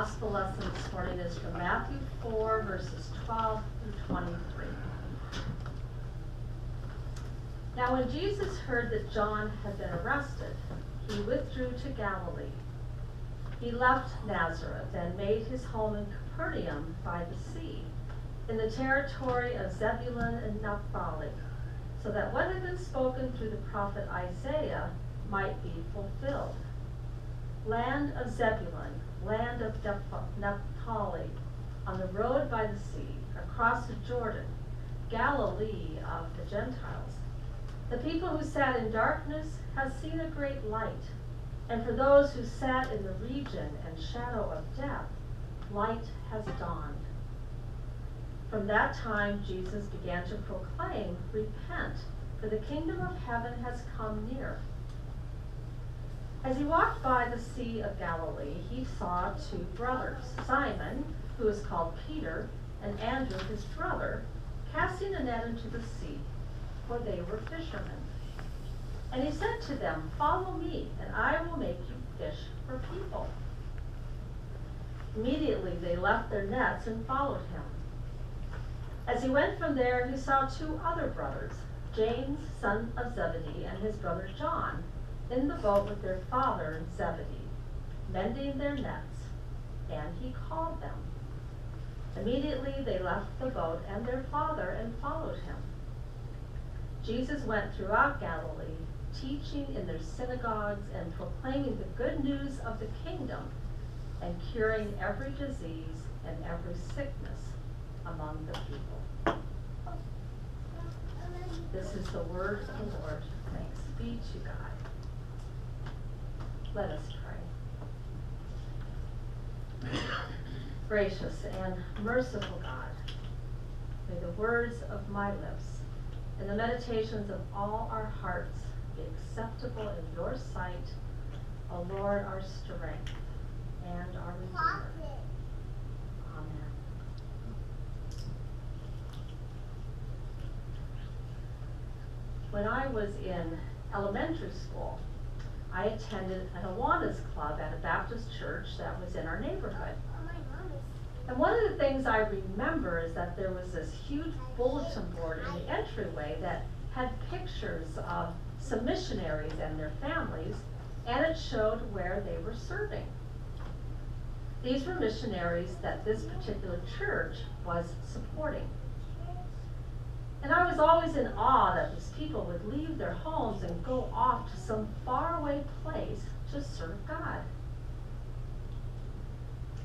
gospel lesson this morning is from Matthew 4, verses 12 through 23. Now when Jesus heard that John had been arrested, he withdrew to Galilee. He left Nazareth and made his home in Capernaum by the sea, in the territory of Zebulun and Naphtali, so that what had been spoken through the prophet Isaiah might be fulfilled. Land of Zebulun, land of Naphtali, on the road by the sea, across the Jordan, Galilee of the Gentiles. The people who sat in darkness have seen a great light, and for those who sat in the region and shadow of death, light has dawned. From that time, Jesus began to proclaim, "Repent, for the kingdom of heaven has come near." As he walked by the Sea of Galilee, he saw two brothers, Simon, who is called Peter, and Andrew, his brother, casting a net into the sea, for they were fishermen. And he said to them, "Follow me, and I will make you fish for people." Immediately they left their nets and followed him. As he went from there, he saw two other brothers, James, son of Zebedee, and his brother John, in the boat with their father Zebedee, mending their nets, and he called them. Immediately they left the boat and their father and followed him. Jesus went throughout Galilee, teaching in their synagogues and proclaiming the good news of the kingdom and curing every disease and every sickness among the people. This is the word of the Lord. Thanks be to God. Let us pray. Gracious and merciful God, may the words of my lips and the meditations of all our hearts be acceptable in your sight, O Lord, our strength and our Redeemer. Amen. When I was in elementary school, I attended an Awanas club at a Baptist church that was in our neighborhood. And one of the things I remember is that there was this huge bulletin board in the entryway that had pictures of some missionaries and their families, and it showed where they were serving. These were missionaries that this particular church was supporting. And I was always in awe that these people would leave their homes and go off to some faraway place to serve God.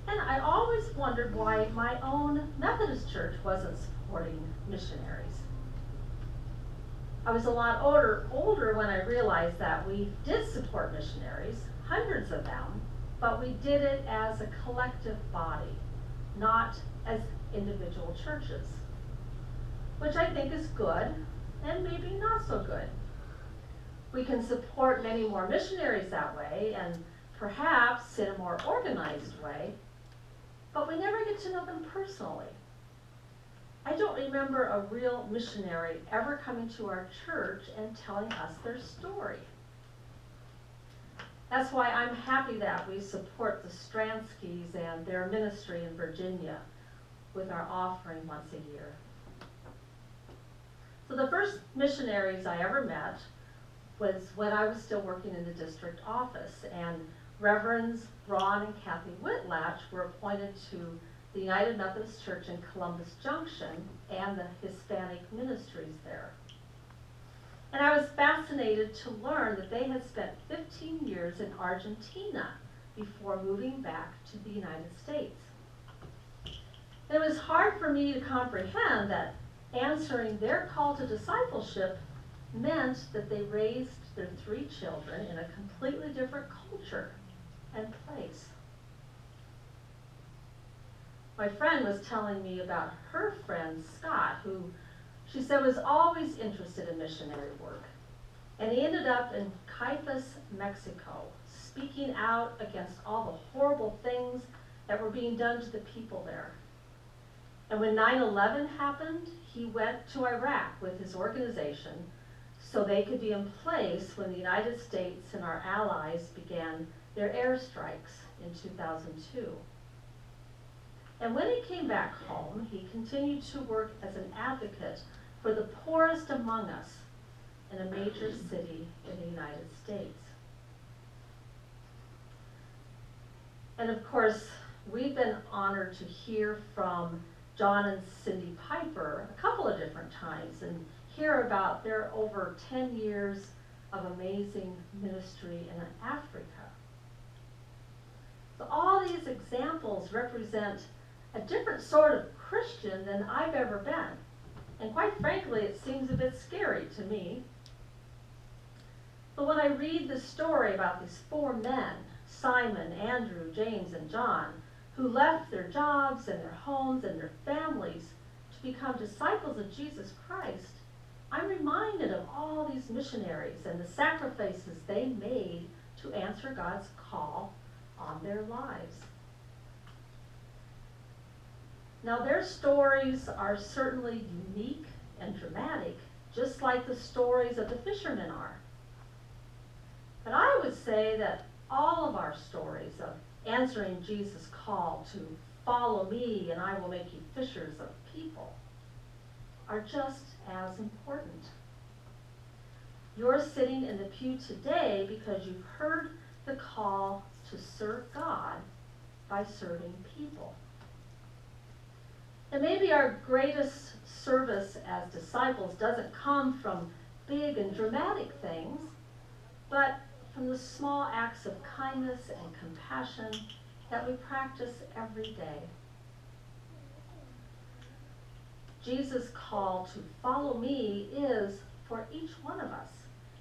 And I always wondered why my own Methodist church wasn't supporting missionaries. I was a lot older when I realized that we did support missionaries, hundreds of them, but we did it as a collective body, not as individual churches, which I think is good and maybe not so good. We can support many more missionaries that way and perhaps in a more organized way, but we never get to know them personally. I don't remember a real missionary ever coming to our church and telling us their story. That's why I'm happy that we support the Stranskys and their ministry in Virginia with our offering once a year. So the first missionaries I ever met was when I was still working in the district office, and Reverends Ron and Kathy Whitlatch were appointed to the United Methodist Church in Columbus Junction and the Hispanic ministries there. And I was fascinated to learn that they had spent 15 years in Argentina before moving back to the United States. It was hard for me to comprehend that answering their call to discipleship meant that they raised their 3 children in a completely different culture and place. My friend was telling me about her friend Scott, who she said was always interested in missionary work. And he ended up in Chiapas, Mexico, speaking out against all the horrible things that were being done to the people there. And when 9/11 happened, he went to Iraq with his organization so they could be in place when the United States and our allies began their airstrikes in 2002. And when he came back home, he continued to work as an advocate for the poorest among us in a major city in the United States. And of course, we've been honored to hear from John and Cindy Piper a couple of different times and hear about their over 10 years of amazing ministry in Africa. So all these examples represent a different sort of Christian than I've ever been. And quite frankly, it seems a bit scary to me. But when I read the story about these four men, Simon, Andrew, James, and John, who left their jobs and their homes and their families to become disciples of Jesus Christ, I'm reminded of all these missionaries and the sacrifices they made to answer God's call on their lives. Now, their stories are certainly unique and dramatic, just like the stories of the fishermen are. But I would say that all of our stories of answering Jesus' call to follow me and I will make you fishers of people are just as important. You're sitting in the pew today because you've heard the call to serve God by serving people. And maybe our greatest service as disciples doesn't come from big and dramatic things, but from the small acts of kindness and compassion that we practice every day. Jesus' call to follow me is for each one of us,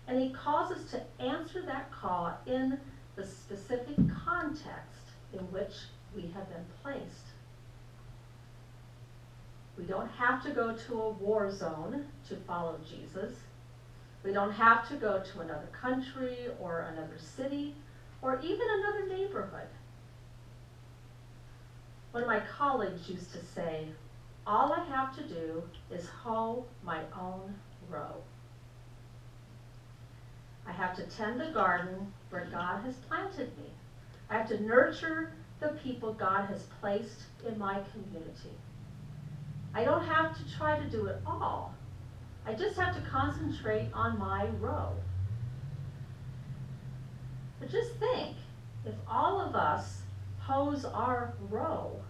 and he calls us to answer that call in the specific context in which we have been placed. We don't have to go to a war zone to follow Jesus. We don't have to go to another country or another city or even another neighborhood. One of my colleagues used to say, all I have to do is hoe my own row. I have to tend the garden where God has planted me. I have to nurture the people God has placed in my community. I don't have to try to do it all. I just have to concentrate on my row. But just think, if all of us hose our row,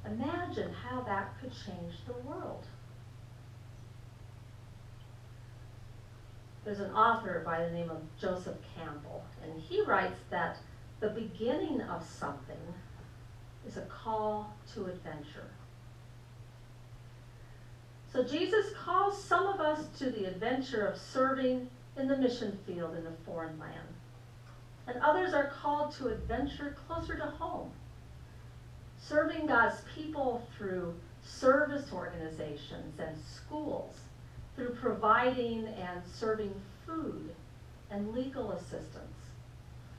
imagine how that could change the world. There's an author by the name of Joseph Campbell, and he writes that the beginning of something is a call to adventure. So Jesus calls some of us to the adventure of serving in the mission field in a foreign land. And others are called to adventure closer to home, serving God's people through service organizations and schools, through providing and serving food and legal assistance,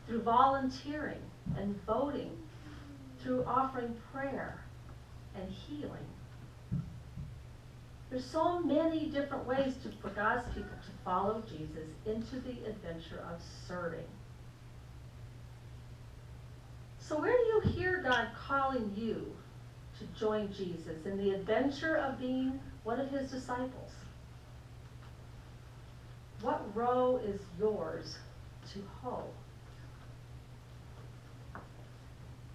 through volunteering and voting, through offering prayer and healing. There's so many different ways for God's people to follow Jesus into the adventure of serving. So where do you hear God calling you to join Jesus in the adventure of being one of his disciples? What row is yours to hoe?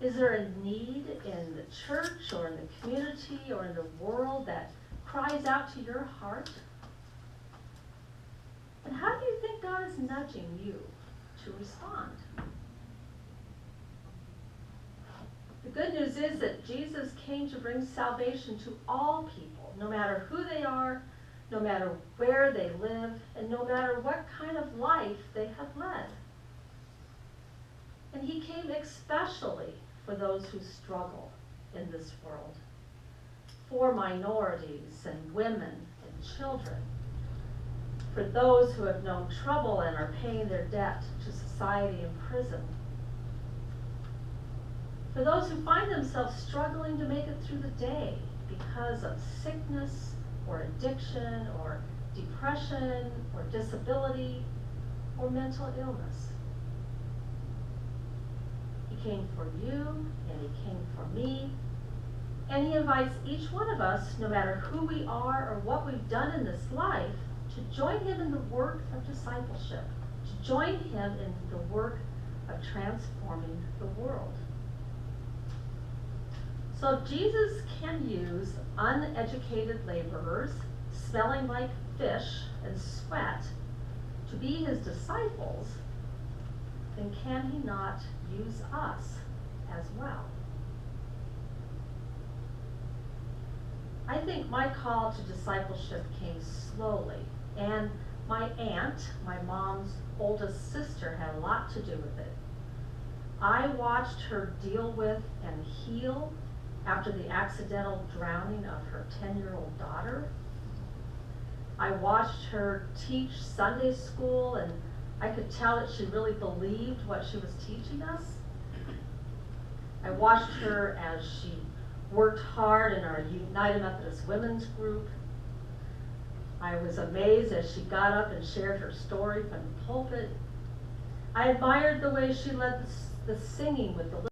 Is there a need in the church or in the community or in the world that cries out to your heart? And how do you think God is nudging you to respond? The good news is that Jesus came to bring salvation to all people, no matter who they are, no matter where they live, and no matter what kind of life they have led. And he came especially for those who struggle in this world, for minorities and women and children, for those who have known trouble and are paying their debt to society and prison, for those who find themselves struggling to make it through the day because of sickness or addiction or depression or disability or mental illness. He came for you and he came for me, And he invites each one of us, no matter who we are or what we've done in this life, to join him in the work of discipleship, to join him in the work of transforming the world. So if Jesus can use uneducated laborers, smelling like fish and sweat, to be his disciples, then can he not use us as well? I think my call to discipleship came slowly, and my aunt, my mom's oldest sister, had a lot to do with it. I watched her deal with and heal after the accidental drowning of her 10-year-old daughter. I watched her teach Sunday school, and I could tell that she really believed what she was teaching us. I watched her as she worked hard in our United Methodist Women's group. I was amazed as she got up and shared her story from the pulpit. I admired the way she led the singing with the